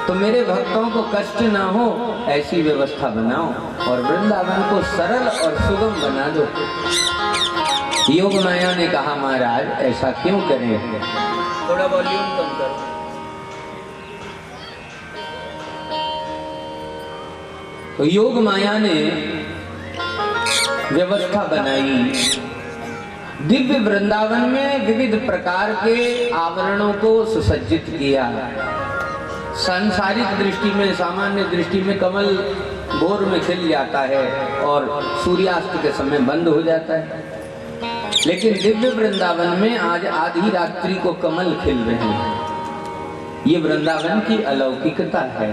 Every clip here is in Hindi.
तो मेरे भक्तों को कष्ट ना हो ऐसी व्यवस्था बनाओ और वृंदावन को सरल और सुगम बना दो। योग माया ने कहा महाराज ऐसा क्यों करें? थोड़ा वॉल्यूम कम करो। तो योग माया ने व्यवस्था बनाई। दिव्य वृंदावन में विविध प्रकार के आवरणों को सुसज्जित किया। सांसारिक दृष्टि में, सामान्य दृष्टि में कमल भोर में खिल जाता है और सूर्यास्त के समय बंद हो जाता है, लेकिन दिव्य वृंदावन में आज आधी रात्रि को कमल खिल रहे हैं। ये वृंदावन की अलौकिकता है,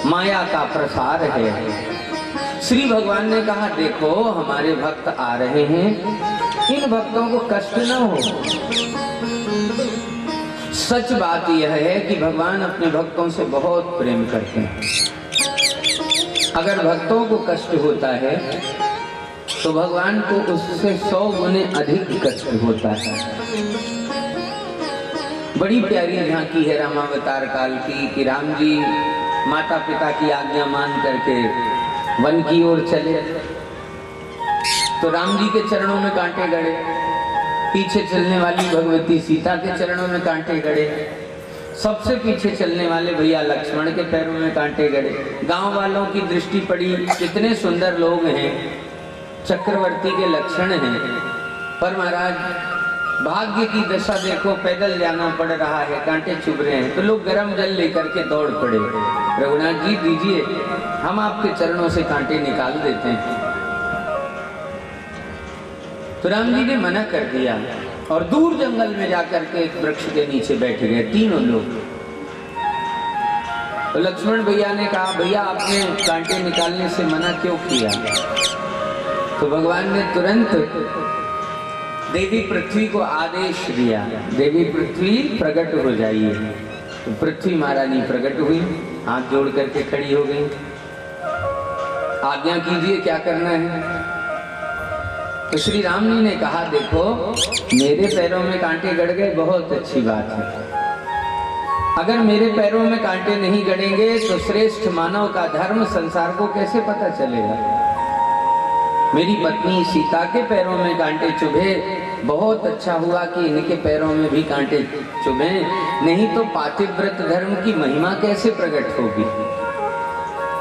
माया का प्रसार है। श्री भगवान ने कहा देखो हमारे भक्त आ रहे हैं, इन भक्तों को कष्ट न हो। सच बात यह है कि भगवान अपने भक्तों से बहुत प्रेम करते हैं। अगर भक्तों को कष्ट होता है तो भगवान को उससे 100 गुने अधिक कष्ट होता है। बड़ी प्यारी झांकी है रामावतार काल की कि राम जी माता पिता की आज्ञा मान करके वन की ओर चले तो राम जी के चरणों में कांटे गड़े, पीछे चलने वाली भगवती सीता के चरणों में कांटे गड़े, सबसे पीछे चलने वाले भैया लक्ष्मण के पैरों में कांटे गड़े। गांव वालों की दृष्टि पड़ी, कितने सुंदर लोग हैं, चक्रवर्ती के लक्षण हैं, पर महाराज भाग्य की दशा देखो, पैदल जाना पड़ रहा है, कांटे चुभ रहे हैं। तो लोग गर्म जल लेकर के दौड़ पड़े, रघुनाथ जी दीजिए, हम आपके चरणों से कांटे निकाल देते हैं। तो राम जी ने मना कर दिया और दूर जंगल में जाकर के एक वृक्ष के नीचे बैठ गए तीनों लोग। तो लक्ष्मण भैया ने कहा भैया आपने कांटे निकालने से मना क्यों किया? तो भगवान ने तुरंत देवी पृथ्वी को आदेश दिया, देवी पृथ्वी प्रकट हो जाइए। तो पृथ्वी महारानी प्रकट हुई, हाथ जोड़ करके खड़ी हो गई, आज्ञा कीजिए क्या करना है। तो श्री राम जी ने कहा देखो मेरे पैरों में कांटे गड़ गए, बहुत अच्छी बात है। अगर मेरे पैरों में कांटे नहीं गड़ेंगे तो श्रेष्ठ मानव का धर्म संसार को कैसे पता चलेगा? मेरी पत्नी सीता के पैरों में कांटे चुभे, बहुत अच्छा हुआ कि इनके पैरों में भी कांटे चुभे, नहीं तो पातिव्रत धर्म की महिमा कैसे प्रकट होगी।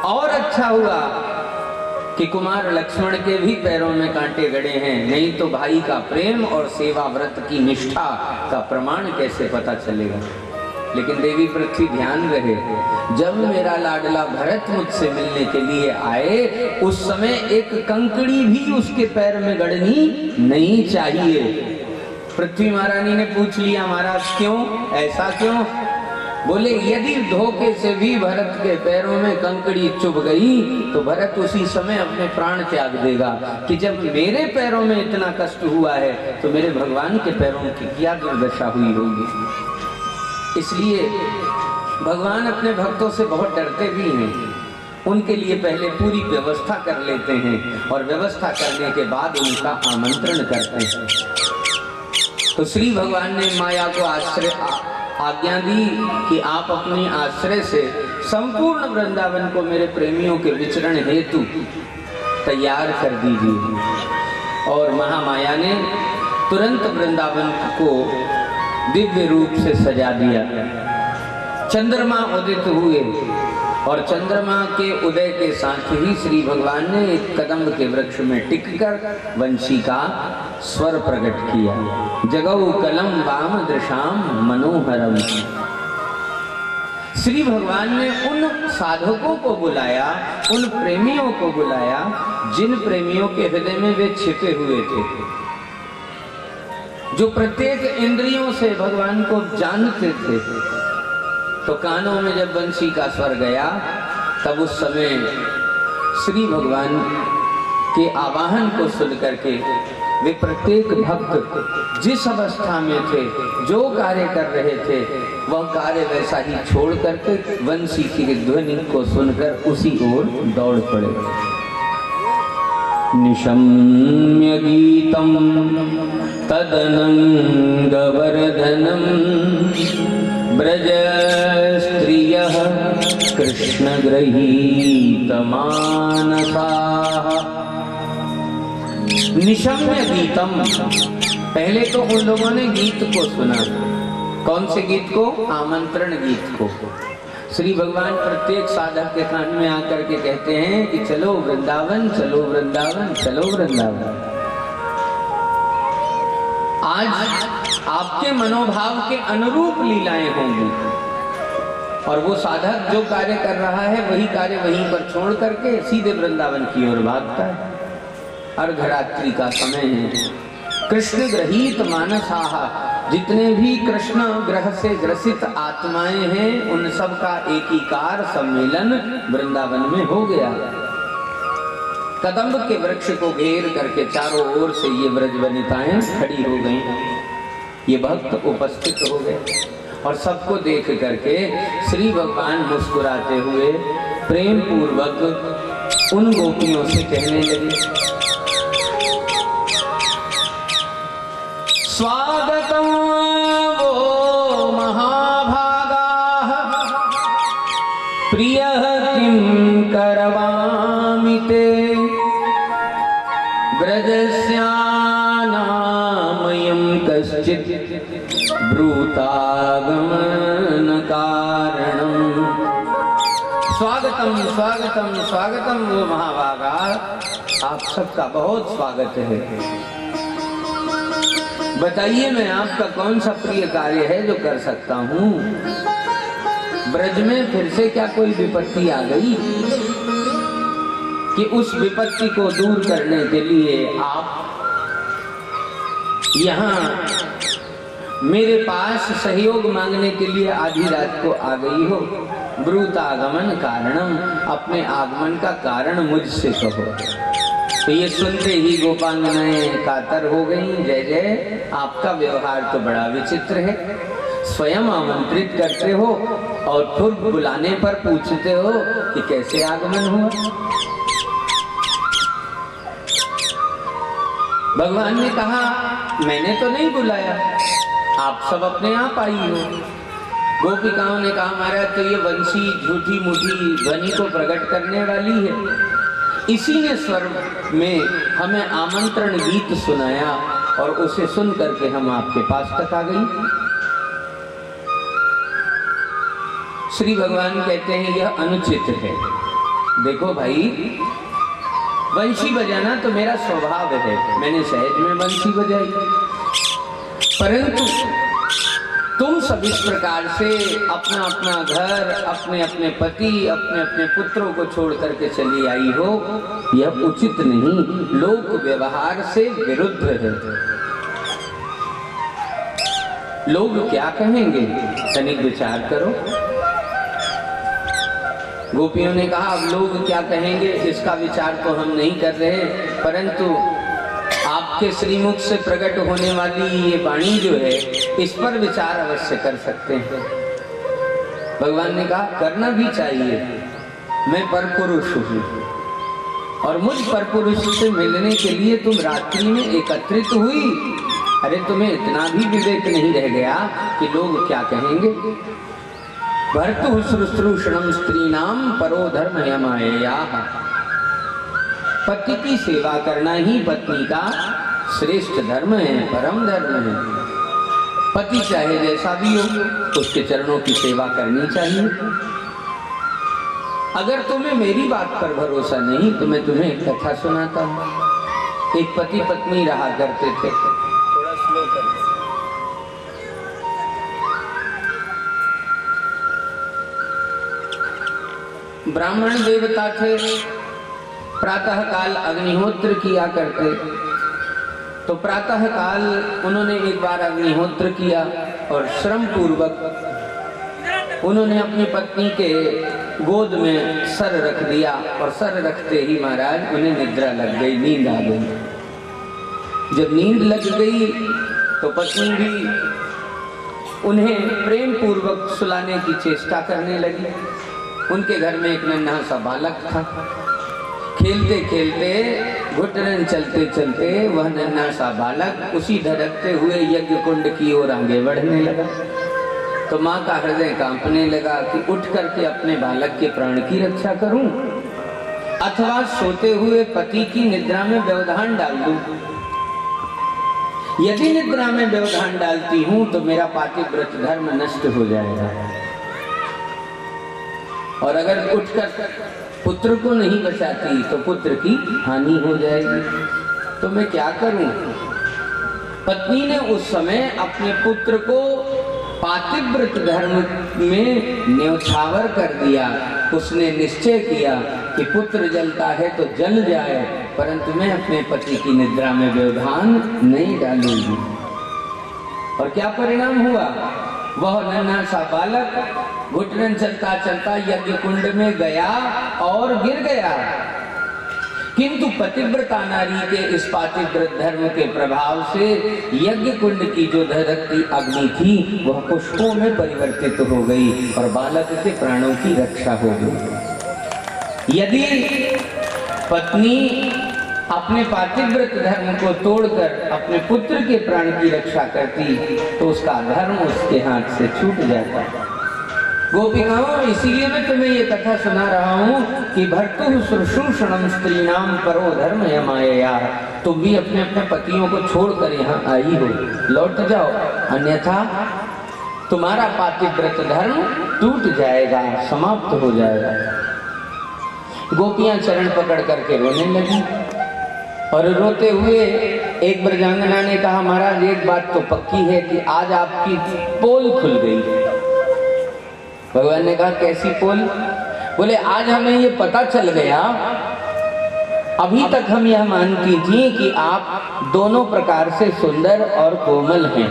और अच्छा हुआ कि कुमार लक्ष्मण के भी पैरों में कांटे गड़े हैं, नहीं तो भाई का प्रेम और सेवा व्रत की निष्ठा का प्रमाण कैसे पता चलेगा। लेकिन देवी पृथ्वी ध्यान रहे, जब मेरा लाडला भरत मुझसे मिलने के लिए आए उस समय एक कंकड़ी भी उसके पैर में गड़नी नहीं चाहिए। पृथ्वी महारानी ने पूछ लिया महाराज क्यों, ऐसा क्यों? बोले यदि धोखे से भी भरत के पैरों में कंकड़ी चुभ गई तो भरत उसी समय अपने प्राण त्याग देगा कि जब मेरे पैरों में इतना कष्ट हुआ है तो मेरे भगवान के पैरों की क्या दुर्दशा हुई होगी। इसलिए भगवान अपने भक्तों से बहुत डरते भी हैं, उनके लिए पहले पूरी व्यवस्था कर लेते हैं और व्यवस्था करने के बाद उनका आमंत्रण करते हैं। तो श्री भगवान ने माया को आज्ञा दी कि आप अपने आश्रय से संपूर्ण वृंदावन को मेरे प्रेमियों के विचरण हेतु तैयार कर दीजिए। और महामाया ने तुरंत वृंदावन को दिव्य रूप से सजा दिया। चंद्रमा उदित हुए और चंद्रमा के उदय के साथ ही श्री भगवान ने एक कदम्ब के वृक्ष में टिककर वंशी का स्वर प्रकट किया। जगौ कलम वाम दृशाम मनोहरम। श्री भगवान ने उन साधकों को बुलाया, उन प्रेमियों को बुलाया जिन प्रेमियों के हृदय में वे छिपे हुए थे, जो प्रत्येक इंद्रियों से भगवान को जानते थे। तो कानों में जब बंसी का स्वर गया तब उस समय श्री भगवान के आवाहन को सुन करके वे प्रत्येक भक्त जिस अवस्था में थे, जो कार्य कर रहे थे, वह कार्य वैसा ही छोड़ करके बंसी की ध्वनि को सुनकर उसी ओर दौड़ पड़े। निशम्य गीतम तदनंग वर्धनम ब्रज स्त्रियः कृष्ण गृहीत मानसाः निशम्य गीतम। पहले तो उन लोगों ने गीत को सुना। कौन से गीत को? आमंत्रण गीत को। श्री भगवान प्रत्येक साधक के कान में आकर के कहते हैं कि चलो वृंदावन, चलो वृंदावन, चलो वृंदावन। आज आपके मनोभाव के अनुरूप लीलाएं होंगी और वो साधक जो कार्य कर रहा है वही कार्य वहीं पर छोड़ करके सीधे वृंदावन की ओर भागता है। अर्धरात्रि का समय है। कृष्ण गृहीत मानसाः, जितने भी कृष्ण ग्रह से ग्रसित आत्माएं हैं उन सब का एकीकार सम्मेलन वृंदावन में हो गया। कदम्ब के वृक्ष को घेर करके चारों ओर से ये ब्रज वनिताएं खड़ी हो गईं। ये भक्त उपस्थित हो गए और सबको देख करके श्री भगवान मुस्कुराते हुए प्रेम पूर्वक उन गोपियों से कहने लगे, स्वागतम वो महाभागाः प्रियः किं करवामि ते ब्रजस्यानामयं कश्चित् ब्रूतागमन कारणम्। स्वागतम स्वागतम स्वागतम वो महाभागा, आप सबका बहुत स्वागत है। बताइए मैं आपका कौन सा प्रिय कार्य है जो कर सकता हूँ। ब्रज में फिर से क्या कोई विपत्ति आ गई कि उस विपत्ति को दूर करने के लिए आप यहाँ मेरे पास सहयोग मांगने के लिए आधी रात को आ गई हो। ब्रूतागमन कारणम, अपने आगमन का कारण मुझसे कहो। तो ये सुनते ही गोपांगनाएं कातर हो गईं। जय जय, आपका व्यवहार तो बड़ा विचित्र है। स्वयं आमंत्रित करते हो और फिर बुलाने पर पूछते हो कि कैसे आगमन हुआ। भगवान ने कहा मैंने तो नहीं बुलाया, आप सब अपने आप आई हो। गोपिकाओं ने कहा महाराज तो ये बंसी झूठी मूठी ध्वनि को प्रकट करने वाली है। इसी ने स्वर में हमें आमंत्रण गीत सुनाया और उसे सुन करके हम आपके पास तक आ गई। श्री भगवान कहते हैं यह अनुचित है। देखो भाई, बंसी बजाना तो मेरा स्वभाव है, मैंने सहज में बंसी बजाई, परंतु तुम सब इस प्रकार से अपना अपना घर, अपने अपने पति, अपने अपने पुत्रों को छोड़ करके चली आई हो, यह उचित नहीं, लोक व्यवहार से विरुद्ध है। लोग क्या कहेंगे, तनिक विचार करो। गोपियों ने कहा अब लोग क्या कहेंगे इसका विचार तो हम नहीं कर रहे, परंतु आपके श्रीमुख से प्रकट होने वाली ये वाणी जो है इस पर विचार अवश्य कर सकते हैं। भगवान ने कहा करना भी चाहिए, मैं परपुरुष हूँ और मुझ परपुरुष से मिलने के लिए तुम रात्रि में एकत्रित हुई। अरे तुम्हें इतना भी विवेक नहीं रह गया कि लोग क्या कहेंगे। भर्तु शुश्रूषणम स्त्रीणाम परो धर्म यमायाः, पति की सेवा करना ही पत्नी का श्रेष्ठ धर्म है, परम धर्म है। पति चाहे जैसा भी हो उसके चरणों की सेवा करनी चाहिए। अगर तुम्हें मेरी बात पर भरोसा नहीं तो मैं तुम्हें एक कथा सुनाता हूँ। एक पति पत्नी रहा करते थे। थोड़ा स्लो कर। ब्राह्मण देवता थे, प्रातः काल अग्निहोत्र किया करते। तो प्रातः काल उन्होंने एक बार अग्निहोत्र किया और श्रम पूर्वक उन्होंने अपनी पत्नी के गोद में सर रख दिया और सर रखते ही महाराज उन्हें निद्रा लग गई, नींद आ गई। जब नींद लग गई तो पत्नी भी उन्हें प्रेम पूर्वक सुलाने की चेष्टा करने लगी। उनके घर में एक नन्हा सा बालक था। खेलते खेलते घुटन चलते चलते वह नन्हा सा बालक उसी धड़कते हुए यज्ञ कुंड की ओर आगे बढ़ने लगा। तो माँ का हृदय कांपने लगा कि उठ करके अपने बालक के प्राण की रक्षा करूं अथवा सोते हुए पति की निद्रा में व्यवधान डाल दूं। यदि निद्रा में व्यवधान डालती हूं तो मेरा पातिव्रत धर्म नष्ट हो जाएगा, और अगर उठकर पुत्र को नहीं बचाती तो पुत्र की हानि हो जाएगी। तो मैं क्या करूं? पत्नी ने उस समय अपने पुत्र को पातिव्रत धर्म में न्यौछावर कर दिया। उसने निश्चय किया कि पुत्र जलता है तो जल जाए, परंतु मैं अपने पति की निद्रा में व्यवधान नहीं डालूंगी। और क्या परिणाम हुआ? वह नन्हा सा बालक घुटन चलता चलता यज्ञ कुंड में गया और गिर गया। किंतु पतिव्रता नारी के इस पातिव्रत धर्म के प्रभाव से यज्ञ कुंड की जो धधकती अग्नि थी वह पुष्पों में परिवर्तित हो गई और बालक के प्राणों की रक्षा हो गई। यदि पत्नी अपने पातिव्रत धर्म को तोड़कर अपने पुत्र के प्राण की रक्षा करती तो उसका धर्म उसके हाथ से छूट जाता। गोपिकाओं, इसीलिए मैं तुम्हें ये कथा सुना रहा हूँ कि भर्तुः शुश्रूषणं स्त्रीणाम परो धर्म यमायया। तुम भी अपने अपने पतियों को छोड़कर यहाँ आई हो, लौट जाओ, अन्यथा तुम्हारा पातिव्रत धर्म टूट जाएगा, समाप्त हो जाएगा। गोपियां चरण पकड़ करके रोने लगी और रोते हुए एक ब्रजांगना ने कहा, महाराज एक बात तो पक्की है कि आज आपकी पोल खुल गई। भगवान ने कहा, कैसी पोल? बोले, आज हमें ये पता चल गया, अभी तक हम यह मानती थी कि आप दोनों प्रकार से सुंदर और कोमल हैं,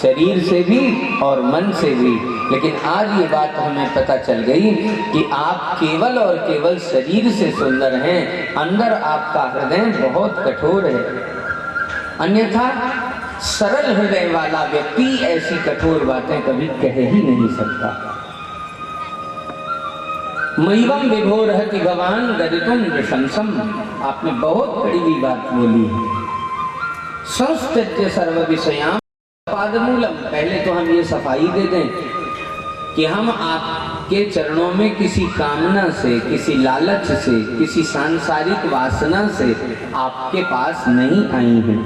शरीर से भी और मन से भी, लेकिन आज ये बात हमें पता चल गई कि आप केवल और केवल शरीर से सुंदर हैं, अंदर आपका हृदय बहुत कठोर है। अन्यथा सरल हृदय वाला व्यक्ति ऐसी कठोर बातें कभी कह ही नहीं सकता। मयिवम विभोरहति भवान गदितुम नृशंसम। आपने बहुत कड़वी बात बोली है। संस्त्यज्य सर्व विषयाम पादमूलम। पहले तो हम ये सफाई दे दें कि हम आपके चरणों में किसी कामना से, किसी लालच से, किसी सांसारिक वासना से आपके पास नहीं आई हैं।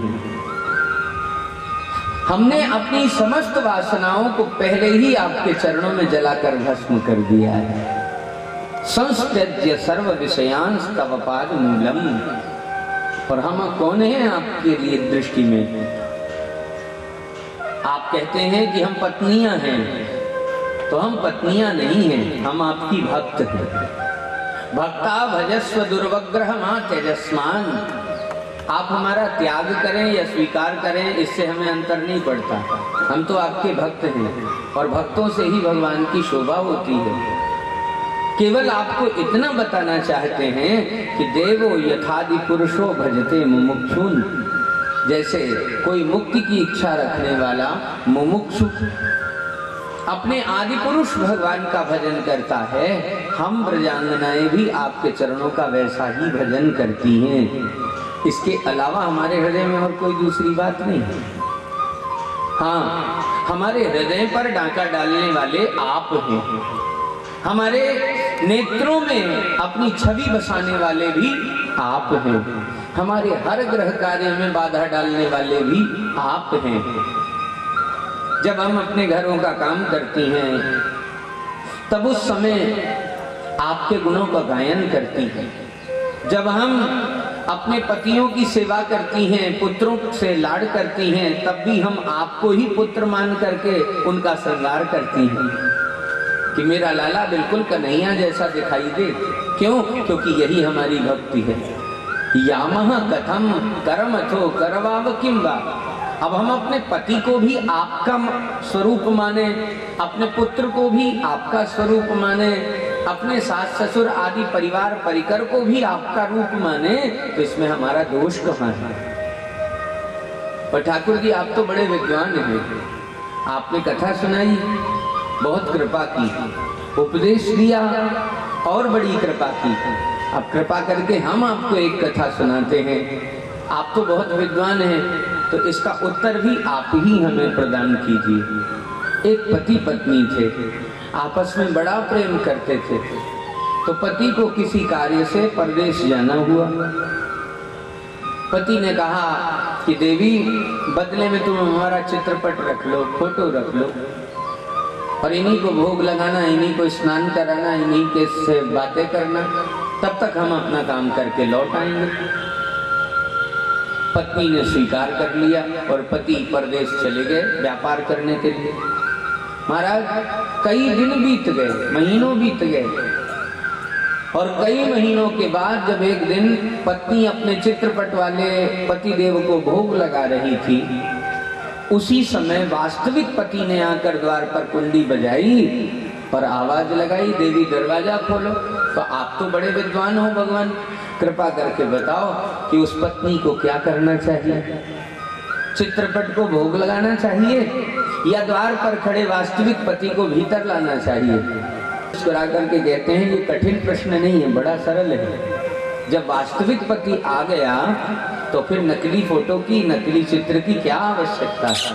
हमने अपनी समस्त वासनाओं को पहले ही आपके चरणों में जलाकर भस्म कर दिया है। संस्त्यज्य सर्व विषयांस तव पाद मूलम। और हम कौन हैं आपके लिए दृष्टि में? आप कहते हैं कि हम पत्नियां हैं, तो हम पत्नियां नहीं हैं, हम आपकी भक्त हैं। भक्ता भजस्व दुर्वग्रह मां तेजस्मान। आप हमारा त्याग करें या स्वीकार करें, इससे हमें अंतर नहीं पड़ता। हम तो आपके भक्त हैं और भक्तों से ही भगवान की शोभा होती है। केवल आपको इतना बताना चाहते हैं कि देवो यथादि पुरुषो भजते मुमुक्षुन। जैसे कोई मुक्ति की इच्छा रखने वाला मुमुक्षु अपने आदि पुरुष भगवान का भजन करता है, हम ब्रजांगनाएं भी आपके चरणों का वैसा ही भजन करती हैं। इसके अलावा हमारे हृदय में और कोई दूसरी बात नहीं है। हाँ, हमारे हृदय पर डांका डालने वाले आप हैं। हमारे नेत्रों में अपनी छवि बसाने वाले भी आप हैं। हमारे हर ग्रह कार्य में बाधा डालने वाले भी आप हैं। जब हम अपने घरों का काम करती हैं तब उस समय आपके गुणों का गायन करती हैं। जब हम अपने पतियों की सेवा करती हैं, पुत्रों से लाड़ करती हैं, तब भी हम आपको ही पुत्र मान करके उनका श्रृंगार करती हैं कि मेरा लाला बिल्कुल कन्हैया जैसा दिखाई दे। क्यों? क्योंकि यही हमारी भक्ति है। यामह कथम करमथो करवाव किंबा। अब हम अपने पति को भी आपका स्वरूप माने, अपने पुत्र को भी आपका स्वरूप माने, अपने सास ससुर आदि परिवार परिकर को भी आपका रूप माने, तो इसमें हमारा दोष कहाँ है? पर ठाकुर जी, आप तो बड़े विद्वान हैं, आपने कथा सुनाई, बहुत कृपा की, उपदेश दिया और बड़ी कृपा की। अब कृपा करके हम आपको एक कथा सुनाते हैं। आप तो बहुत विद्वान हैं, तो इसका उत्तर भी आप ही हमें प्रदान कीजिए। एक पति पत्नी थे, आपस में बड़ा प्रेम करते थे। तो पति को किसी कार्य से परदेश जाना हुआ। पति ने कहा कि देवी, बदले में तुम हमारा चित्रपट रख लो, फोटो रख लो, और इन्हीं को भोग लगाना, इन्हीं को स्नान कराना, इन्हीं के से बातें करना, तब तक हम अपना काम करके लौट आएंगे। पत्नी ने स्वीकार कर लिया और पति परदेश चले गए व्यापार करने के लिए। महाराज, कई दिन बीत गए, महीनों बीत गए, और कई महीनों के बाद जब एक दिन पत्नी अपने चित्रपट वाले पति देव को भोग लगा रही थी, उसी समय वास्तविक पति ने आकर द्वार पर कुंडी बजाई और आवाज लगाई, देवी दरवाजा खोलो। तो आप तो बड़े विद्वान हो भगवान, कृपा करके बताओ कि उस पत्नी को क्या करना चाहिए? चित्रपट को भोग लगाना चाहिए या द्वार पर खड़े वास्तविक पति को भीतर लाना चाहिए? मुस्कुरा करके कहते हैं ये कठिन प्रश्न नहीं है, बड़ा सरल है। जब वास्तविक पति आ गया तो फिर नकली फोटो की, नकली चित्र की क्या आवश्यकता है?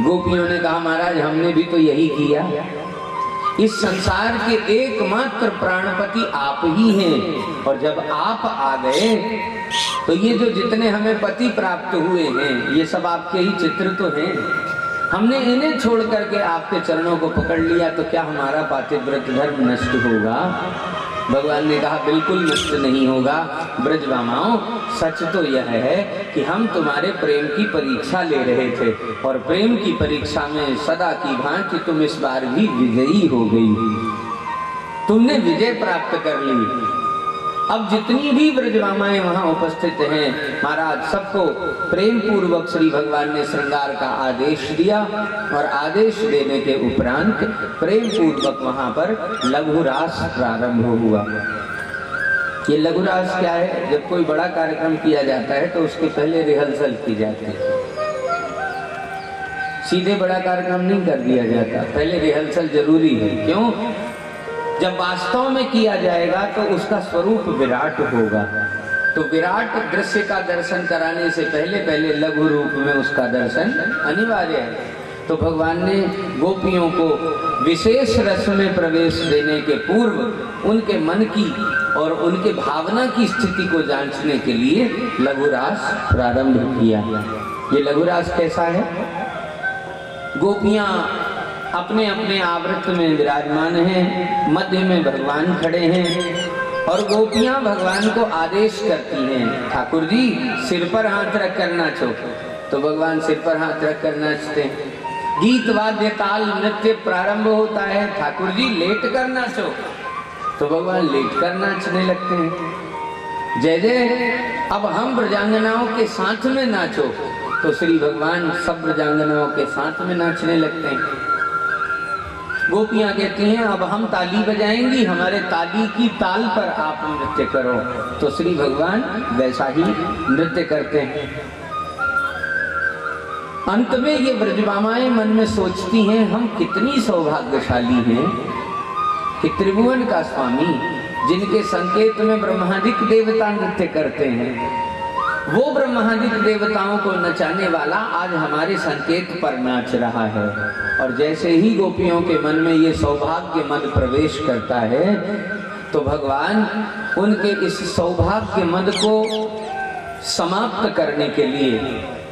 गोपियों ने कहा, महाराज हमने भी तो यही किया। इस संसार के एकमात्र प्राणपति आप ही हैं, और जब आप आ गए तो ये जो जितने हमें पति प्राप्त हुए हैं, ये सब आपके ही चित्र तो हैं। हमने इन्हें छोड़ करके आपके चरणों को पकड़ लिया, तो क्या हमारा पातिव्रत धर्म नष्ट होगा? भगवान ने कहा, बिल्कुल नष्ट नहीं होगा। ब्रजवामाओं, सच तो यह है कि हम तुम्हारे प्रेम की परीक्षा ले रहे थे, और प्रेम की परीक्षा में सदा की भांति तुम इस बार भी विजयी हो गई। तुमने विजय प्राप्त कर ली। अब जितनी भी ब्रजवामाएं वहां उपस्थित हैं, महाराज सबको प्रेम पूर्वक श्री भगवान ने श्रृंगार का आदेश दिया, और आदेश देने के उपरांत प्रेम पूर्वक वहां पर लघुरास प्रारंभ हुआ। ये लघुरास क्या है? जब कोई बड़ा कार्यक्रम किया जाता है तो उसके पहले रिहर्सल की जाती है। सीधे बड़ा कार्यक्रम नहीं कर दिया जाता, पहले रिहर्सल जरूरी है। क्यों? जब वास्तव में किया जाएगा तो उसका स्वरूप विराट होगा। तो विराट दृश्य का दर्शन कराने से पहले पहले लघु रूप में उसका दर्शन अनिवार्य है। तो भगवान ने गोपियों को विशेष रस में प्रवेश देने के पूर्व उनके मन की और उनके भावना की स्थिति को जांचने के लिए लघुरास प्रारंभ किया। ये लघुरास कैसा है? गोपियां अपने अपने आवृत्त में विराजमान हैं, मध्य में भगवान खड़े हैं, और गोपियां भगवान को आदेश करती हैं, ठाकुर जी सिर पर हाथ रख कर नाचो। तो भगवान सिर पर हाथ रख कर नाचते हैं। गीत वाद्य ताल नृत्य प्रारंभ होता है, ठाकुर जी लेट कर नाचो। तो भगवान लेट कर नाचने लगते हैं। जय जय, अब हम ब्रजांगनाओं के साथ में नाचो। तो श्री भगवान सब ब्रजांगनाओं के साथ में नाचने लगते हैं। गोपियां कहती हैं, अब हम ताली बजाएंगी, हमारे ताली की ताल पर आप नृत्य करो। तो श्री भगवान वैसा ही नृत्य करते हैं। अंत में ये ब्रजवामाएं मन में सोचती हैं, हम कितनी सौभाग्यशाली हैं कि त्रिभुवन का स्वामी, जिनके संकेत में ब्रह्मादिक देवता नृत्य करते हैं, वो ब्रह्मादिक देवताओं को नचाने वाला आज हमारे संकेत पर नाच रहा है। और जैसे ही गोपियों के मन में ये सौभाग्य मद प्रवेश करता है, तो भगवान उनके इस सौभाग्य मद को समाप्त करने के लिए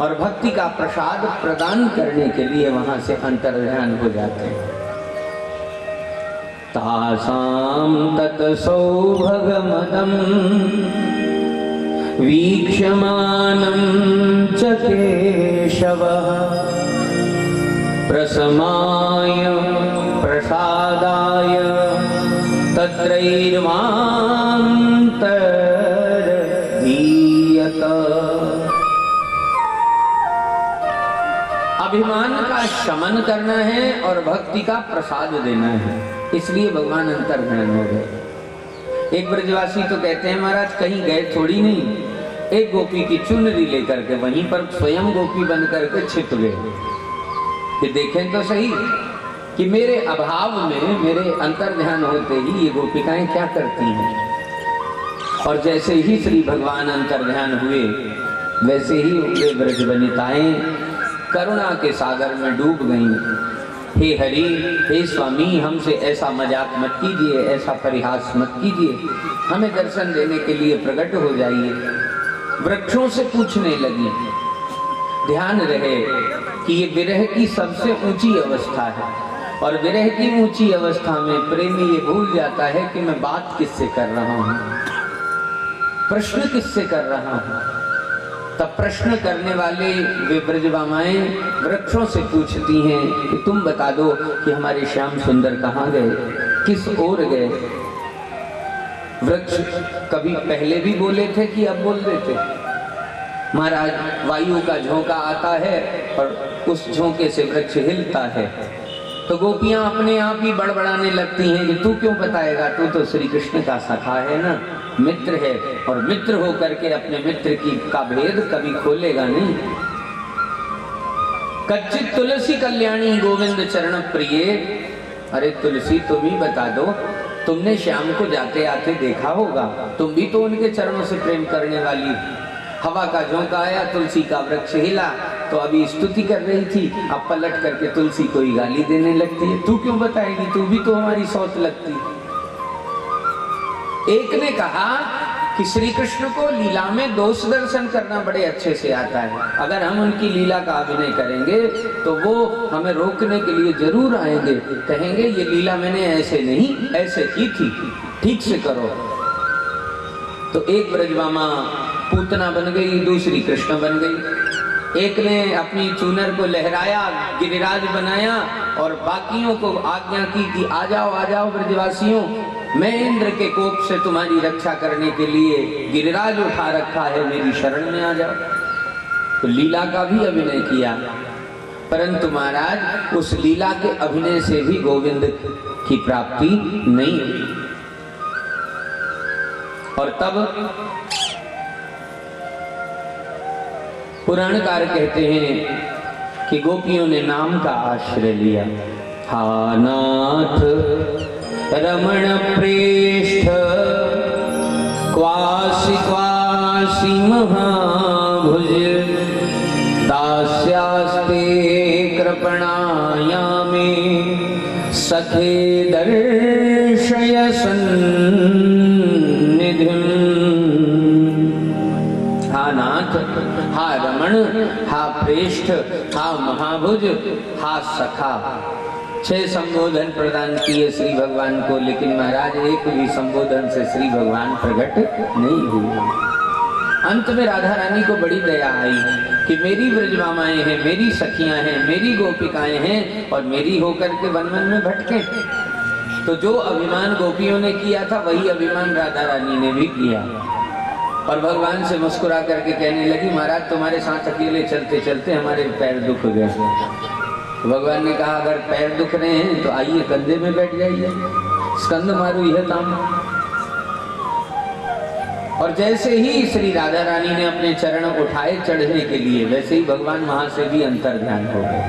और भक्ति का प्रसाद प्रदान करने के लिए वहां से अंतर्ध्यान हो जाते हैं। तासाम तत् सौभगमदम् वीक्ष्यमानं च केशवः प्रसमाय प्रसादाय तत्रैर्मान्तर्धीयत। अभिमान का शमन करना है और भक्ति का प्रसाद देना है, इसलिए भगवान अंतर्ध्यान हो गए। एक ब्रजवासी तो कहते हैं, महाराज कहीं गए थोड़ी नहीं, एक गोपी की चुनरी लेकर के वहीं पर स्वयं गोपी बन करके छिप गए कि देखें तो सही कि मेरे अभाव में, मेरे अंतर्ध्यान होते ही ये गोपिकाएं क्या करती हैं। और जैसे ही श्री भगवान अंतर्ध्यान हुए, वैसे ही वे ब्रज वनिताएं करुणा के सागर में डूब गईं हे हरि, हे स्वामी, हमसे ऐसा मजाक मत कीजिए, ऐसा परिहास मत कीजिए, हमें दर्शन देने के लिए प्रकट हो जाइए। वृक्षों से पूछने लगी। ध्यान रहे कि ये विरह की सबसे ऊंची अवस्था है, और विरह की ऊंची अवस्था में प्रेमी ये भूल जाता है कि मैं बात किससे कर रहा हूं, प्रश्न किससे कर रहा हूं। तब प्रश्न करने वाले वे ब्रजबामाएं वृक्षों से पूछती हैं कि तुम बता दो कि हमारे श्याम सुंदर कहाँ गए, किस ओर गए। वृक्ष कभी पहले भी बोले थे कि अब बोल देते। महाराज, वायु का झोंका आता है और उस झोंके से वृक्ष हिलता है, तो गोपियां अपने आप ही बड़बड़ाने लगती हैं कि तू क्यों बताएगा, तू तो श्री कृष्ण का सखा है ना, मित्र है, और मित्र होकर के अपने मित्र की का भेद कभी खोलेगा नहीं। कच्चित तुलसी कल्याणी गोविंद चरण प्रिय। अरे तुलसी, तुम ही बता दो, तुमने श्याम को जाते आते देखा होगा, तुम भी तो उनके चरणों से प्रेम करने वाली। हवा का झोंका आया, तुलसी का वृक्ष हिला, तो अभी स्तुति कर रही थी, अब पलट करके तुलसी को ही गाली देने लगती है। तू क्यों बताएगी, तू भी तो हमारी सौत लगती। एक ने कहा कि श्री कृष्ण को लीला में दोष दर्शन करना बड़े अच्छे से आता है, अगर हम उनकी लीला का अभिनय करेंगे तो वो हमें रोकने के लिए जरूर आएंगे, कहेंगे ये लीला मैंने ऐसे नहीं ऐसे की थी, ठीक से करो। तो एक ब्रजमामा पूतना बन गई, दूसरी कृष्ण बन गई। एक ने अपनी चूनर को लहराया, गिरिराज बनाया, और बाकियों को आज्ञा की कि आ जाओ ब्रजवासियों, मैं इंद्र के कोप से तुम्हारी रक्षा करने के लिए गिरिराज उठा रखा है, मेरी शरण में आ जाओ। तो लीला का भी अभिनय किया, परंतु महाराज उस लीला के अभिनय से भी गोविंद की प्राप्ति नहीं हुई। और तब पुराणकार कहते हैं कि गोपियों ने नाम का आश्रय लिया। हा नाथ रमण प्रेष्ठ क्वासी क्वासी महाभुज दास्यास्ते कृपणायामे सखे दर्शय सन्निधिम्। हा नाथ, हा रमण, हा प्रेष्ठ, हा महाभुज, हा सखा। 6 संबोधन प्रदान किए श्री भगवान को, लेकिन महाराज एक भी संबोधन से श्री भगवान प्रकट नहीं हुए। अंत में राधा रानी को बड़ी दया आई कि मेरी ब्रजमामाएं हैं, मेरी सखियां हैं, मेरी गोपिकाएं हैं, और मेरी होकर के वन वन में भटके। तो जो अभिमान गोपियों ने किया था वही अभिमान राधा रानी ने भी किया, और भगवान से मुस्कुरा करके कहने लगी, महाराज तुम्हारे साथ अकेले चलते चलते हमारे पैर दुख गए। तो भगवान ने कहा, अगर पैर दुख रहे हैं तो आइए कंधे में बैठ जाइए, स्कंद मारो, यह काम। और जैसे ही श्री राधा रानी ने अपने चरण उठाए चढ़ने के लिए, वैसे ही भगवान वहां से भी अंतर ध्यान हो गए।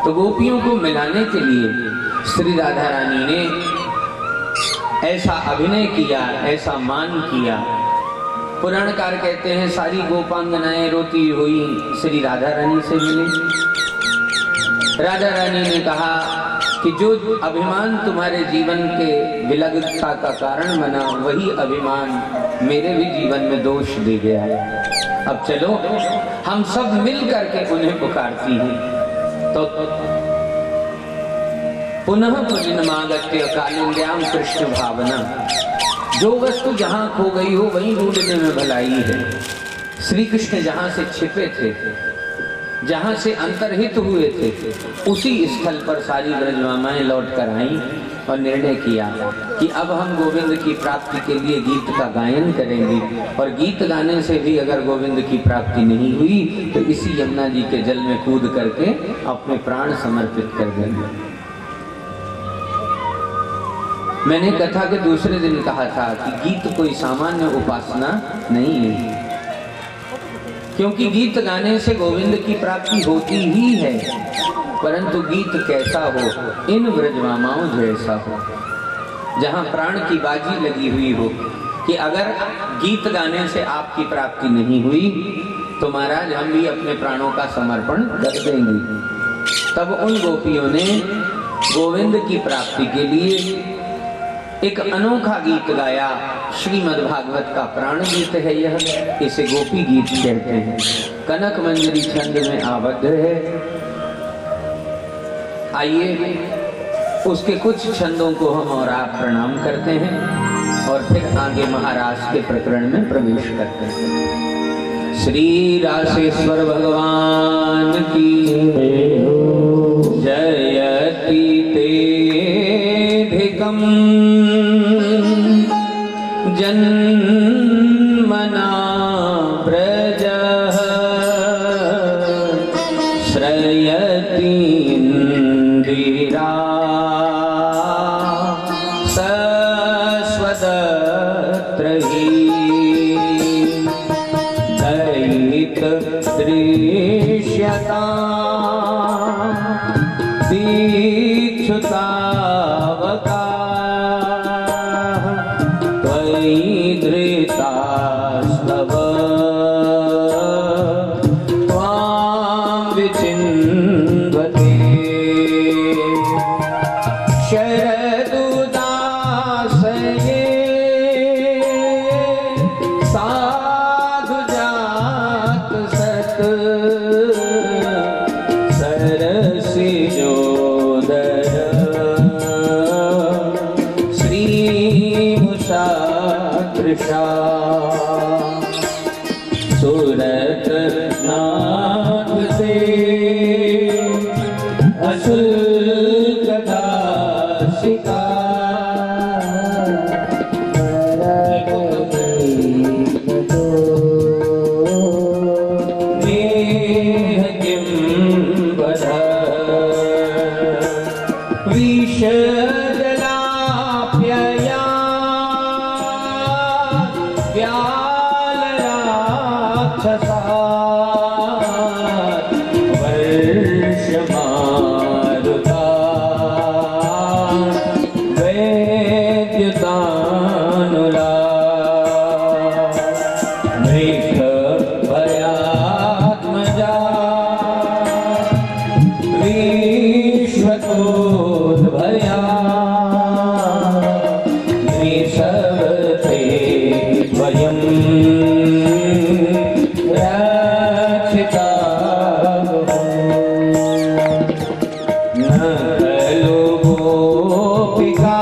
तो गोपियों को मिलाने के लिए श्री राधा रानी ने ऐसा अभिनय किया, ऐसा मान किया। पुराणकार कहते हैं सारी गोपांगनाएं रोती हुई श्री राधा रानी से मिली। राधा रानी ने कहा कि जो अभिमान तुम्हारे जीवन के विलग्नता का कारण बना, वही अभिमान मेरे भी जीवन में दोष दे गया है। अब चलो हम सब मिल करके उन्हें पुकारती हैं। तो पुनः पुलिनमागत्य कालिंद्याम कृष्ण भावना। जो वस्तु जहां खो गई हो वहीं ढूंढने में भलाई है। श्री कृष्ण जहां से छिपे थे, जहां से अंतर्हित हुए थे, उसी स्थल पर सारी ब्रजमामाएं लौट कर आईं और निर्णय किया कि अब हम गोविंद की प्राप्ति के लिए गीत का गायन करेंगे, और गीत गाने से भी अगर गोविंद की प्राप्ति नहीं हुई तो इसी यमुना जी के जल में कूद करके अपने प्राण समर्पित कर देंगे। मैंने कथा के दूसरे दिन कहा था कि गीत कोई सामान्य उपासना नहीं है, क्योंकि गीत गाने से गोविंद की प्राप्ति होती ही है, परंतु गीत कैसा हो, इन ब्रजमामाओं जैसा हो, जहां प्राण की बाजी लगी हुई हो कि अगर गीत गाने से आपकी प्राप्ति नहीं हुई तो महाराज हम भी अपने प्राणों का समर्पण कर देंगे। तब उन गोपियों ने गोविंद की प्राप्ति के लिए एक अनोखा गीत गाया। श्रीमद् भागवत का प्राण गीत है यह, इसे गोपी गीत कहते हैं। कनक मंजरी छंद में आबद्ध है। आइए उसके कुछ छंदों को हम और आप प्रणाम करते हैं और फिर आगे महाराज के प्रकरण में प्रवेश करते हैं। श्री रासेश्वर भगवान की जयति तेधिकम् जन्मना व्रजः श्रयति इंदिरा सस्वदत्रहि दयित दृश्यता दीक्षुतावका त्वयि धृतास्तव त्वां विचिन्वते शरदुदासये साधुजात सत् सरसिजोदर श्रीमुषादृशा सुरत नाथ से अशुल्क दासिका नेह किं वद विषजलाप्यया व्यालराक्षसा वर्षमारुता वैद्युतानुला मृगभयात्मजा विश्वतोद्भया निषवते वयं रक्षिता न खलु गोपिका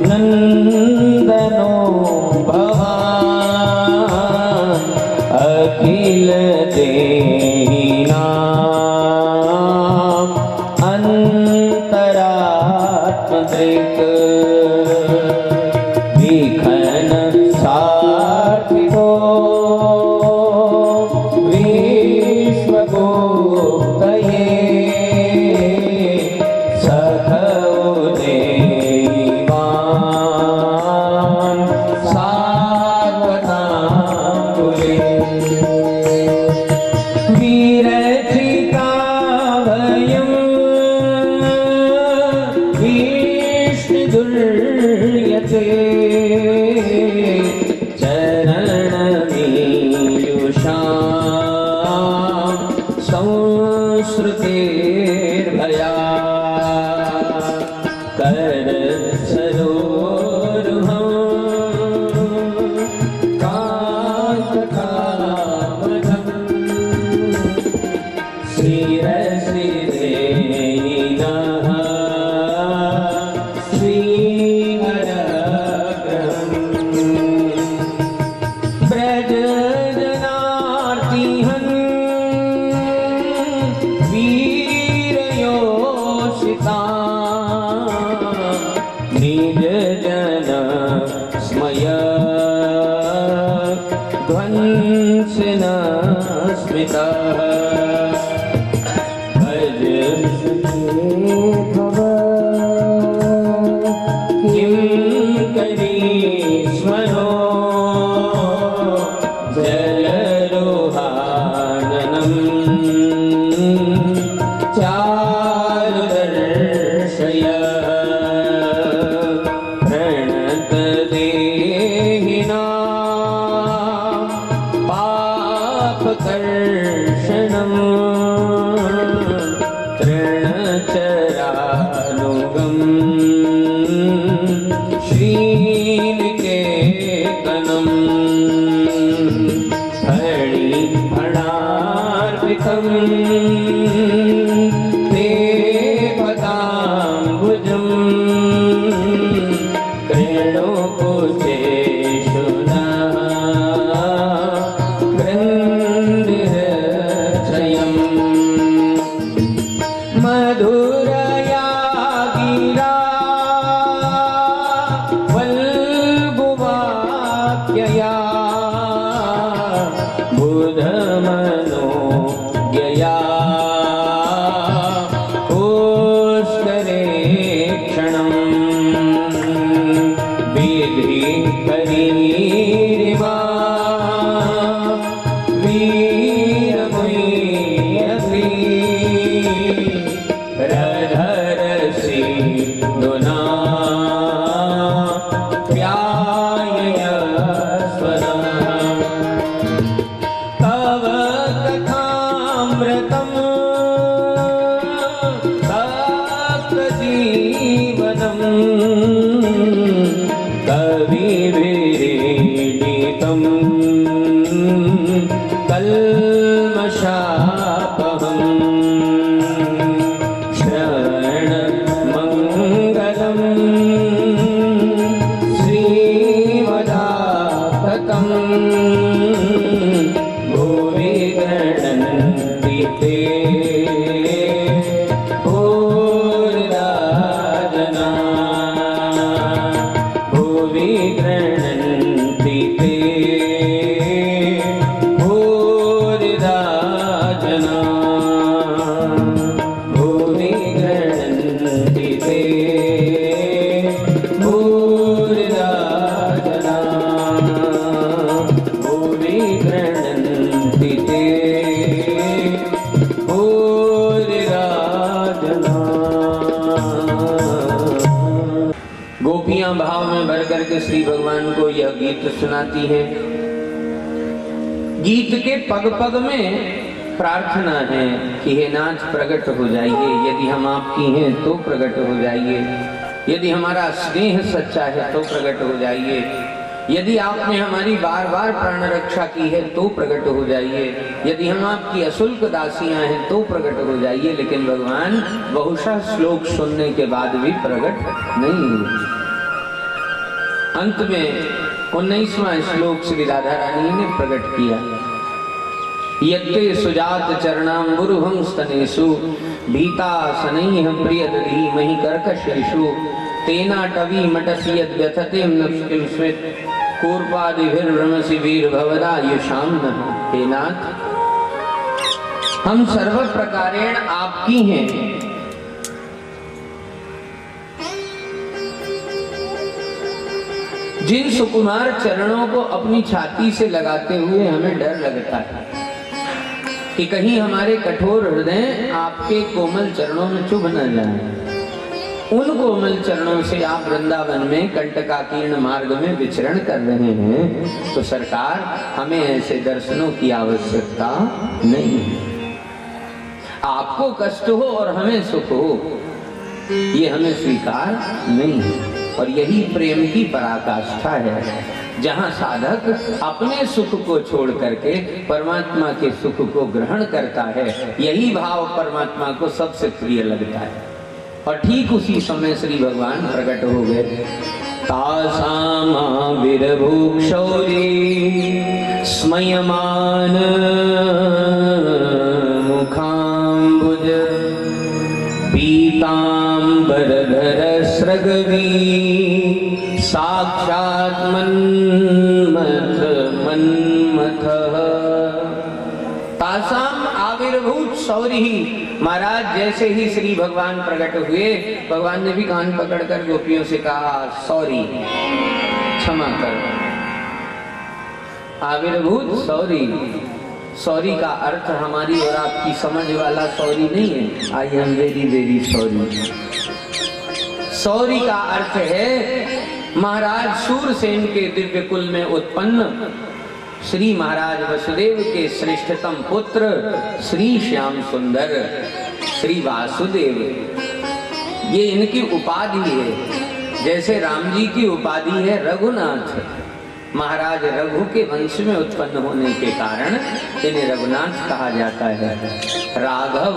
नन्दनो भवान् अखिल देहिनां अन्तरात्मदृक् विखन सार्थितो विश्वगोप्तये सखौ देवान् सार्वताम्बुले विरचिता वयं विष्णुदुर्यते चरणमीयुषां संश्रुतेर्भया करसरोरुहं कान्तकामदम् श्रीरसिदेयिनः श्रीहरग्रहम् व्रजजनार्तिहन् वीरयोषितान् निजजन स्मय ध्वंसिन स्मितः भज किं करीश्वरो जलरोहाननं चारुदर्शय प्रणतदेहिनां पापकर्षणम् नाथम ते पदाम्बुजम कृणुकुचेषुना गृह्णिरक्षयम् मधुरया गिरा वल्गुवाक्यया बुधमनो गया पुष्करे क्षणम् विधि हरिरिवा वीरमयी रधरसि दुना प्यायय स्वरम् तव कथामृतम् तप्तजीवनम् कविभिरीडितम् कल्मषापहम् श्रवणमङ्गलम् श्रीमदाततम् भुवि गृह्णन्ति ते भूरिदा जना भुवि गृह्णन्ति ते भूरिदा जना भुवि गृह्णन्ति ते भूरिदा जना भुवि गृह्णन्ति ते भूरिदा जना। गोपियां भाव में भर करके श्री भगवान को यह गीत सुनाती हैं। गीत के पग पग में प्रार्थना है कि हे नाथ प्रकट हो जाइए, यदि हम आपकी हैं तो प्रकट हो जाइए, यदि हमारा स्नेह सच्चा है तो प्रकट हो जाइए, यदि आपने हमारी बार बार प्राण रक्षा की है तो प्रकट हो जाइए, यदि हम आपकी अशुल्क दासियां हैं तो प्रकट हो जाइए। लेकिन भगवान बहुशः श्लोक सुनने के बाद भी प्रकट नहीं हुए। अंत में 19वां श्लोक श्री राधा रानी ने प्रकट किया। यत्ते सुजात चरणाम्बुरुहं स्तनेषु भीतासनैः प्रियदधीमहि कर्कशेषु तेनाटवी मटसि यद्व्यथते नक्षकिंस्मित् कूर्पादिभिर्भ्रमसि वीरभवदायुषां नः। हे नाथ, हम सर्व प्रकारेण आपकी हैं। जिन सुकुमार चरणों को अपनी छाती से लगाते हुए हमें डर लगता है कि कहीं हमारे कठोर हृदय आपके कोमल चरणों में चुभ न जाए, उन कोमल चरणों से आप वृंदावन में कंटकाकीर्ण मार्ग में विचरण कर रहे हैं, तो सरकार हमें ऐसे दर्शनों की आवश्यकता नहीं है। आपको कष्ट हो और हमें सुख हो, ये हमें स्वीकार नहीं है। और यही प्रेम की पराकाष्ठा है, जहाँ साधक अपने सुख को छोड़ करके परमात्मा के सुख को ग्रहण करता है। यही भाव परमात्मा को सबसे प्रिय लगता है। और ठीक उसी समय श्री भगवान प्रकट हो गए। तासामा विरभूक्षौरी स्मयमान मुखाम्बुज पीताम्बरधर स्रगवी साक्षात् मन्मथ मन्मथः। तासाम आविर्भूत सौरी। महाराज जैसे ही श्री भगवान प्रकट हुए, भगवान ने भी कान पकड़कर गोपियों से कहा सॉरी, क्षमा कर। आविर्भूत सॉरी। सॉरी का अर्थ हमारी और आपकी समझ वाला सॉरी नहीं है, I am very very sorry. Sorry का अर्थ है महाराज सूरसेन के दिव्य कुल में उत्पन्न श्री महाराज वसुदेव के श्रेष्ठतम पुत्र श्री श्याम सुंदर श्री वासुदेव, ये इनकी उपाधि है। जैसे राम जी की उपाधि है रघुनाथ, महाराज रघु के वंश में उत्पन्न होने के कारण इन्हें रघुनाथ कहा जाता है। राघव,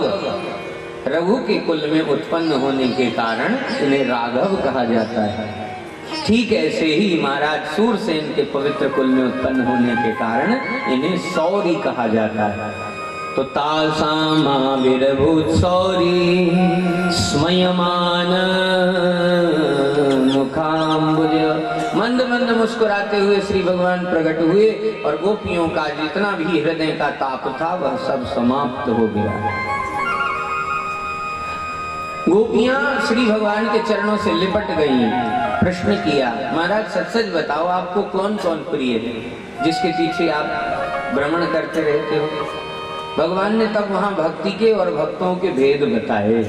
रघु के कुल में उत्पन्न होने के कारण इन्हें राघव कहा जाता है। ठीक ऐसे ही महाराज सूरसेन के पवित्र कुल में उत्पन्न होने के कारण इन्हें सौरी कहा जाता है। तो तासामाविर्भूत सौरी स्मयमान मुखाम्बुज, मंद मंद मुस्कुराते हुए श्री भगवान प्रकट हुए और गोपियों का जितना भी हृदय का ताप था वह सब समाप्त हो गया। गोपियां श्री भगवान के चरणों से लिपट गईं। प्रश्न किया, महाराज सच सच बताओ आपको कौन कौन प्रिय है जिसके पीछे आप भ्रमण करते रहते हो। भगवान ने तब वहां भक्ति के और भक्तों के भेद बताए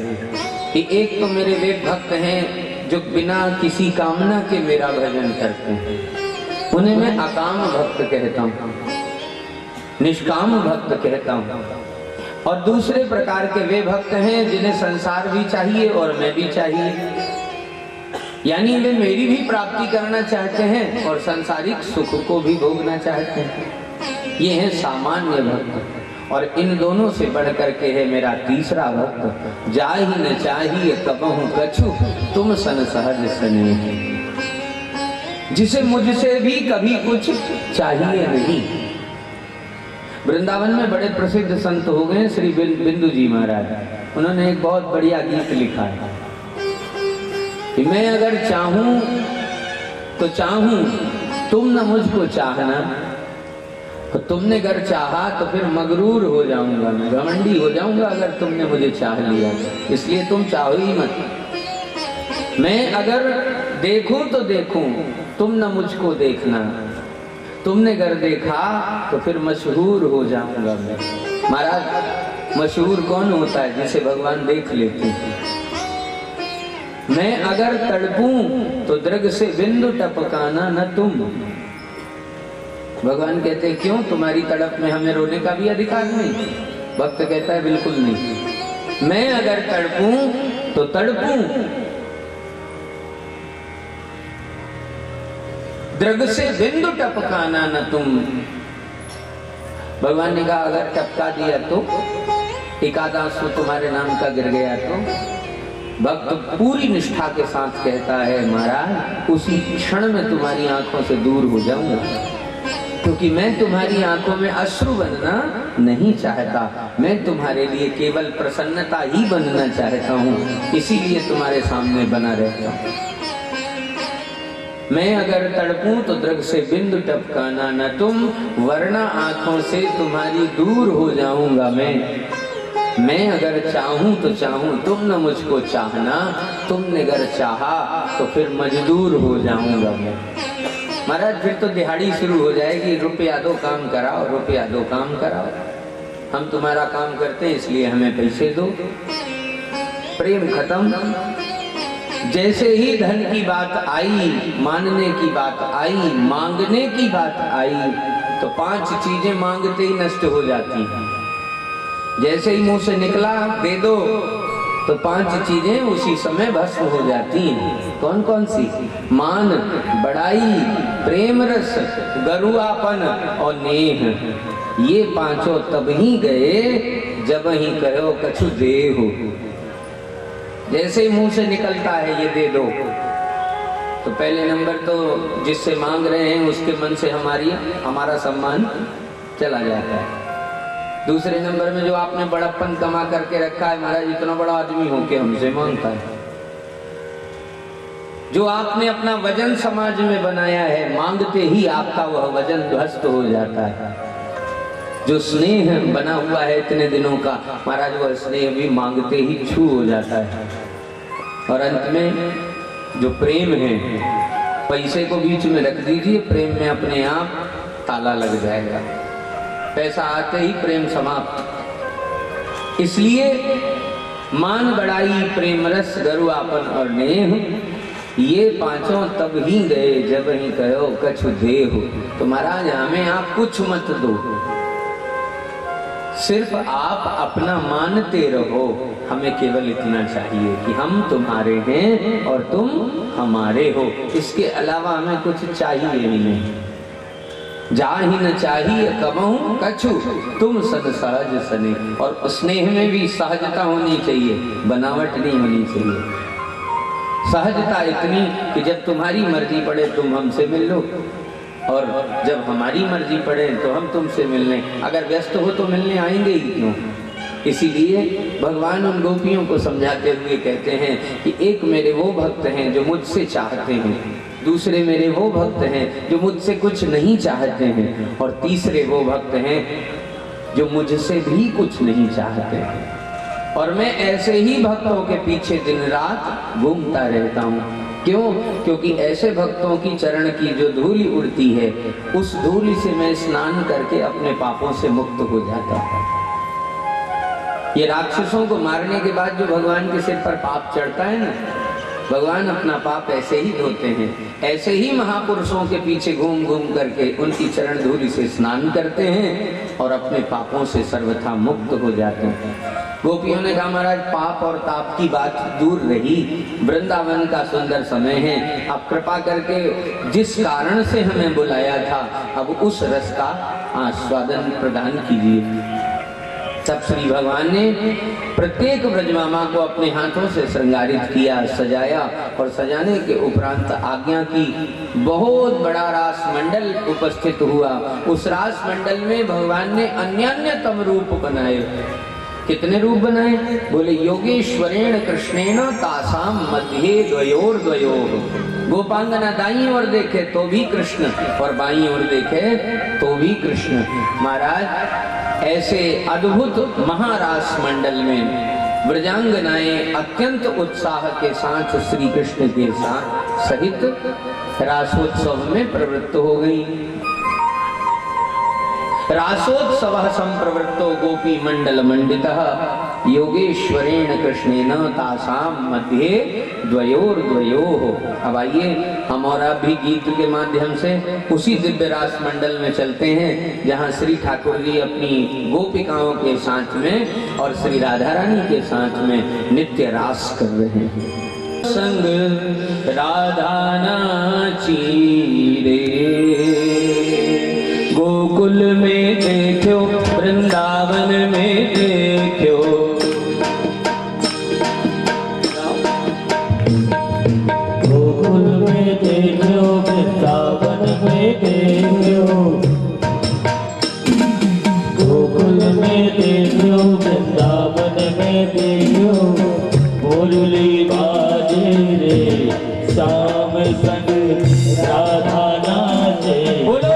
कि एक तो मेरे वे भक्त हैं जो बिना किसी कामना के मेरा भजन करते हैं, उन्हें मैं अकाम भक्त कहता हूँ, निष्काम भक्त कहता हूँ। और दूसरे प्रकार के वे भक्त हैं जिन्हें संसार भी चाहिए और मैं भी चाहिए, यानी वे मेरी भी प्राप्ति करना चाहते हैं और सांसारिक सुख को भी भोगना चाहते हैं। ये हैं सामान्य भक्त। और इन दोनों से बढ़कर के है मेरा तीसरा भक्त, जाहि न चाहिए कबहु कछु तुम सन सहज स्नेह, जिसे मुझसे भी कभी कुछ चाहिए नहीं। वृंदावन में बड़े प्रसिद्ध संत हो गए श्री बिंदु जी महाराज। उन्होंने एक बहुत बढ़िया गीत लिखा है कि मैं अगर चाहूं तो चाहूं, तुम न मुझको चाहना, तो तुमने अगर चाहा तो फिर मगरूर हो जाऊंगा, मैं घमंडी हो जाऊंगा अगर तुमने मुझे चाह लिया, इसलिए तुम चाहो ही मत। मैं अगर देखूं तो देखूं, तुम न मुझको देखना, तुमने अगर देखा तो फिर मशहूर हो जाऊंगा मैं। महाराज मशहूर कौन होता है? जिसे भगवान देख लेते हैं। मैं अगर तड़पूं तो दृग से बिंदु टपकाना न तुम। भगवान कहते हैं क्यों, तुम्हारी तड़प में हमें रोने का भी अधिकार नहीं? भक्त कहता है बिल्कुल नहीं। मैं अगर तड़पूं तो तड़पूं, दृग से बिंदु टपकाना न तुम। भगवान ने कहा अगर टपका दिया तो, एकाध आंसू तुम्हारे नाम का गिर गया तो, भक्त पूरी निष्ठा के साथ कहता है महाराज उसी क्षण में तुम्हारी आंखों से दूर हो जाऊंगा, क्योंकि मैं तुम्हारी आंखों में अश्रु बनना नहीं चाहता, मैं तुम्हारे लिए केवल प्रसन्नता ही बनना चाहता हूँ, इसीलिए तुम्हारे सामने बना रहता हूँ। मैं अगर तड़पूं तो दृग से बिंदु टपकाना न तुम, वरना आंखों से तुम्हारी दूर हो जाऊंगा मैं अगर चाहूं तो चाहूं, तुम न मुझको चाहना, तुमने अगर चाहा तो फिर मजदूर हो जाऊंगा मैं। महाराज फिर तो दिहाड़ी शुरू हो जाएगी, रुपया दो काम कराओ, रुपया दो काम कराओ, हम तुम्हारा काम करते हैं इसलिए हमें पैसे दो। प्रेम खत्म। जैसे ही धन की बात आई, मानने की बात आई, मांगने की बात आई, तो 5 चीजें मांगते ही नष्ट हो जाती हैं। जैसे ही मुंह से निकला दे दो तो 5 चीजें उसी समय भस्म हो जाती हैं। कौन कौन सी? मान, बड़ाई, प्रेम रस, गरुआपन और नेह। ये 5 तब ही गए जब ही कहो कछु दे हो। जैसे ही मुंह से निकलता है ये दे दो, तो पहले नंबर तो जिससे मांग रहे हैं उसके मन से हमारा सम्मान चला जाता है। दूसरे नंबर में जो आपने बड़प्पन कमा करके रखा है, महाराज इतना बड़ा आदमी हो के हमसे मांगता है। जो आपने अपना वजन समाज में बनाया है, मांगते ही आपका वह वजन ध्वस्त हो जाता है। जो स्नेह बना हुआ है इतने दिनों का, महाराज वह स्नेह भी मांगते ही छू हो जाता है। और अंत में जो प्रेम है, पैसे को बीच में रख दीजिए, प्रेम में अपने आप ताला लग जाएगा। पैसा आते ही प्रेम समाप्त। इसलिए मान, बड़ाई, प्रेम रस, गरुआपन और नेह, ये 5 तब ही गए जब ही कहो कछु दे हो। तो महाराज हमें आप कुछ मत दो, सिर्फ आप अपना मानते रहो। हमें केवल इतना चाहिए कि हम तुम्हारे हैं और तुम हमारे हो, इसके अलावा हमें कुछ चाहिए ही नहीं। जाहि न चाहिए कबहू कछु, तुम सद सहज सने। और स्नेह में भी सहजता होनी चाहिए, बनावट नहीं होनी चाहिए। सहजता इतनी कि जब तुम्हारी मर्जी पड़े तुम हमसे मिल लो, और जब हमारी मर्जी पड़े तो हम तुमसे मिलने। अगर व्यस्त हो तो मिलने आएंगे ही क्यों। इसीलिए भगवान उन गोपियों को समझाते हुए कहते हैं कि एक मेरे वो भक्त हैं जो मुझसे चाहते हैं, दूसरे मेरे वो भक्त हैं जो मुझसे कुछ नहीं चाहते हैं, और तीसरे वो भक्त हैं जो मुझसे भी कुछ नहीं चाहते हैं। और मैं ऐसे ही भक्तों के पीछे दिन रात घूमता रहता हूँ। क्यों? क्योंकि ऐसे भक्तों की चरण की जो धूली उड़ती है, उस धूली से मैं स्नान करके अपने पापों से मुक्त हो जाता हूँ। ये राक्षसों को मारने के बाद जो भगवान के सिर पर पाप चढ़ता है ना, भगवान अपना पाप ऐसे ही धोते हैं। ऐसे ही महापुरुषों के पीछे घूम घूम करके उनकी चरण धूली से स्नान करते हैं और अपने पापों से सर्वथा मुक्त हो जाते हैं। गोपियों ने कहा महाराज पाप और ताप की बात दूर रही, वृंदावन का सुंदर समय है, आप कृपा करके जिस कारण से हमें बुलाया था अब उस रस का आस्वादन प्रदान कीजिए। तब श्री भगवान ने प्रत्येक ब्रजमामा को अपने हाथों से श्रृंगारित किया, सजाया, और सजाने के उपरांत आज्ञा की। बहुत बड़ा रास मंडल उपस्थित हुआ। उस रास मंडल में भगवान ने अन्यान्यतम रूप बनाए। कितने रूप बनाए? बोले योगेश्वरेण कृष्णेन तासाम मध्ये द्वयोर द्वयोर। गोपांगना दाईं ओर देखे तो भी कृष्ण और बाईं ओर देखे तो भी कृष्ण। महाराज ऐसे अद्भुत महारास मंडल में ब्रजांगनाएं अत्यंत उत्साह के साथ श्री कृष्ण के साथ सहित रासोत्सव में प्रवृत्त हो गई। रासोत्सव संप्रवृत्तो गोपी मंडल मंडितः योगेश्वरेण कृष्णेन तासाम मध्ये द्वयोर द्वयोः। अब आइए हम और आप भी गीत के माध्यम से उसी दिव्य रास मंडल में चलते हैं जहां श्री ठाकुर जी अपनी गोपिकाओं के साथ में और श्री राधा रानी के साथ में नित्य रास कर रहे हैं। संग राधा नाची रे गोकुल में देखो, वृंदावन में देखो, गोकुल में देखो, वृंदावन में देखो, गोकुल में देखो, वृंदावन में देखो, मुरली बाजे रे श्याम संग राधा नाचे। बोलो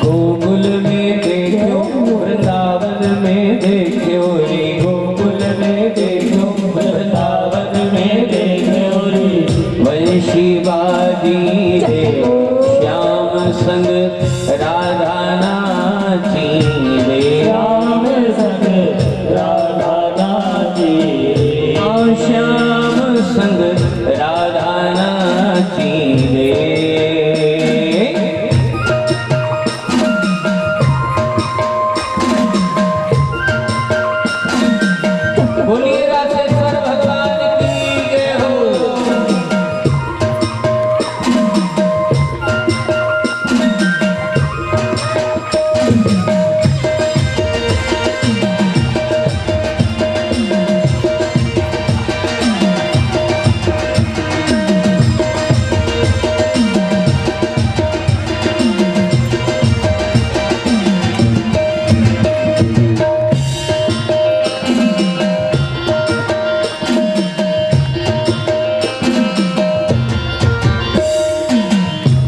गोकुल में देखो, वृंदावन में देखो रे, गोकुल में देखो, वृंदावन में देखो रे, वंशी बाजी रे श्याम संग राधा नाची रे, श्याम संग राधा नाची रे, श्याम संग राधा नाची रे। बोलिए राधेश्वर भगवान की जय हो।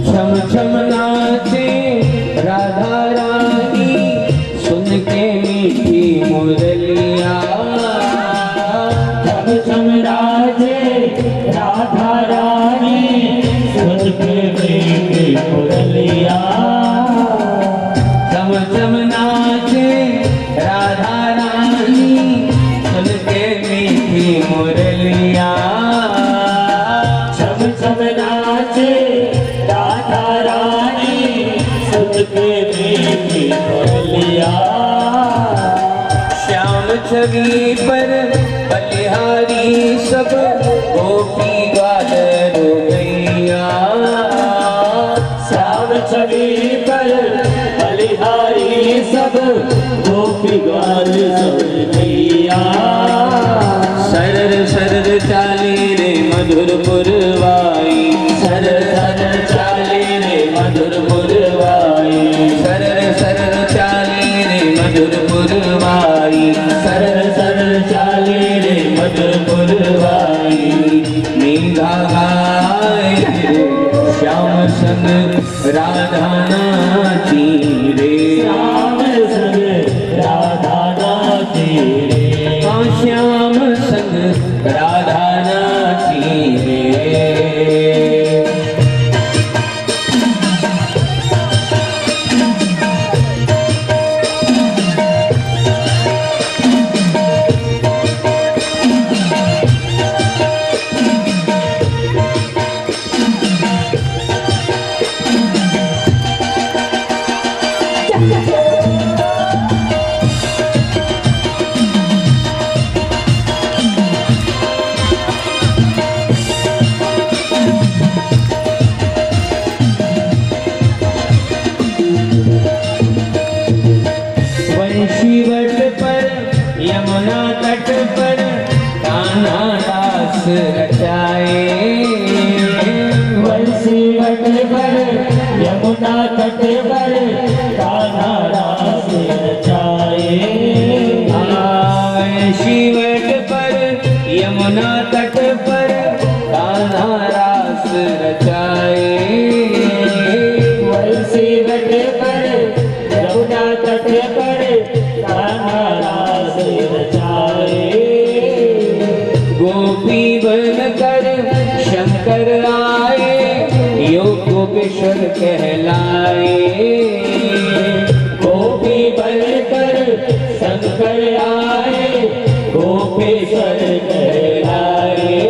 छम छम नाचे राधा रानी, सुन के मीठी मुरलिया, छम छम नाचे राधा रानी, सुन के मीठी मुरलिया, छम छम नाचे राधा रानी, सुन के मीठी मुरलिया, छम छम नाचे राधा रानी, सुन के मीठी मुरलिया, श्याम छवि पर बलिहारी सब गोपी छवि पर बलिहारी सब गोपी ग्वाल सब मैया। सरर सरर चाली रे मधुर पुरवाई, सरर सरर चाली रे मधुर पुरवाई, सरर सरर चाली रे मधुर पुरवाई, सरर सरर चाली रे मधुर पुरवाई। मीरा गाए श्याम संग राधा नाची रे, श्याम संग राधा नाची रे, हाँ श्याम संग राधा नाची रे। वंशीवट पर यमुना तट पर कान्हा दास रचाए, वंशीवट पर यमुना तट पर कान्हा रास रचाए। वंशीवट पर यमुना तट पर कान्हा रास रचाए, वंशीवट पर यमुना तट पर कान्हा रास रचाए। गोपी बन कर शंकर आए, योग गोपेश्वर कहलाए, गोपी बनकर शंकर आए, गोपेश्वर कहलाए।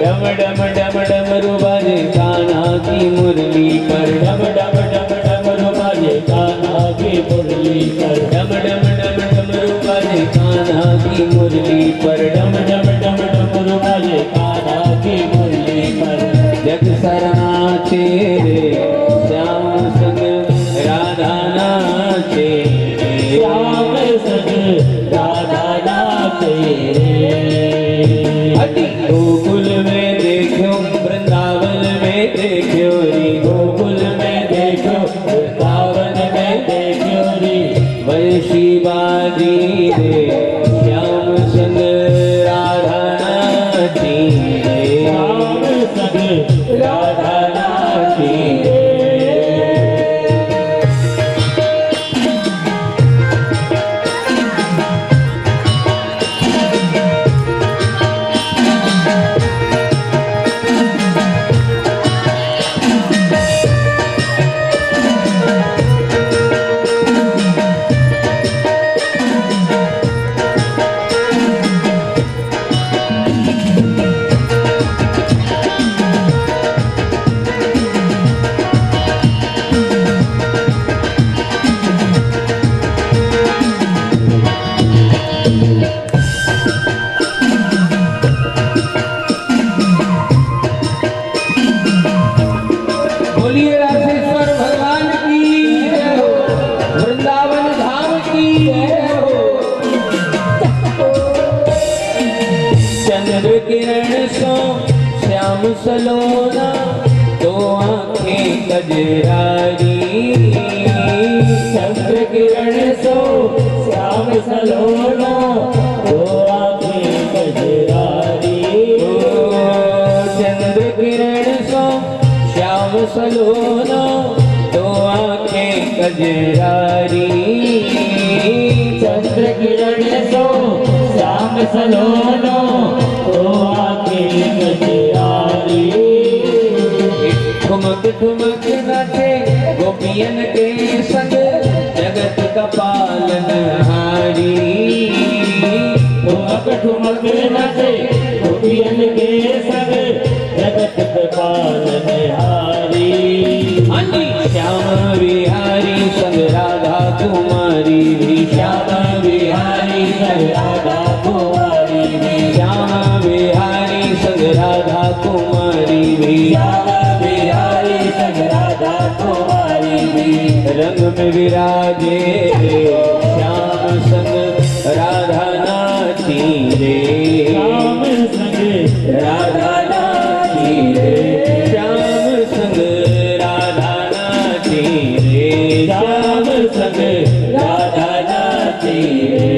डम डम डम डमरू बाजे कान्हा की मुरली पर, डम डम डम डमरू बाजे कान्हा की मुरली पर, डम डम डम डमरू बाजे कान्हा की मुरली पर, डम डम डम डमरू बाजे कान्हा की मुरली पर। जग सरनाचे रे श्याम संग राधा नाचे रे, श्याम संग राधा नाचे रे। गोकुल में देखो वृंदावन में देखो रे, गोकुल में देखो वृंदावन में देखो रे, वंशी बाजी रे श्याम संग राधा नाची रे, श्याम संग राधा नाची रे। बोलिए राधेश्वर भगवान की जय हो, वृंदावन धाम की जय हो। चंद्र किरण सो श्याम सलोना, दो आंखें कजरारी, चंद्र किरण सो श्याम सलोना, दो आंखें कजरारी। चंद्र किरण सो श्याम सलोना, दो आंखें कजरारी, चंद्र किरण सो श्याम सलोना, दो आंखें कजरारी। ठुमक ठुमक नाचे गोपियन के संग, जगत का पालनहारी, ठुमक ठुमक नाचे गोपियन के संग, जगत के पालनहारी। श्याम बिहारी संग राधा कुमारी भी, श्याम बिहारी संग राधा कुमारी भी, श्याम बिहारी संग राधा कुमारी भी, श्याम बिहारी संग राधा रंग में विराजे श्याम संग राधा नाची रे, श्याम संग राधा नाची रे, श्याम संग राधा नाची रे, श्याम संग राधा नाची रे।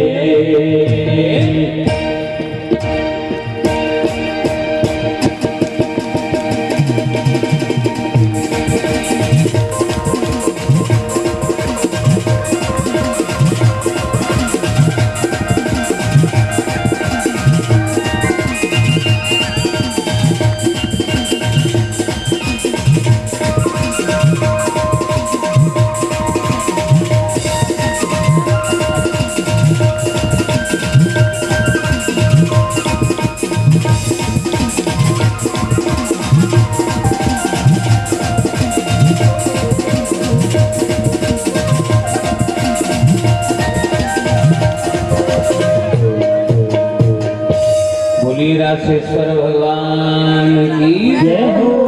बोलिए राशेश्वर भगवान की जय हो।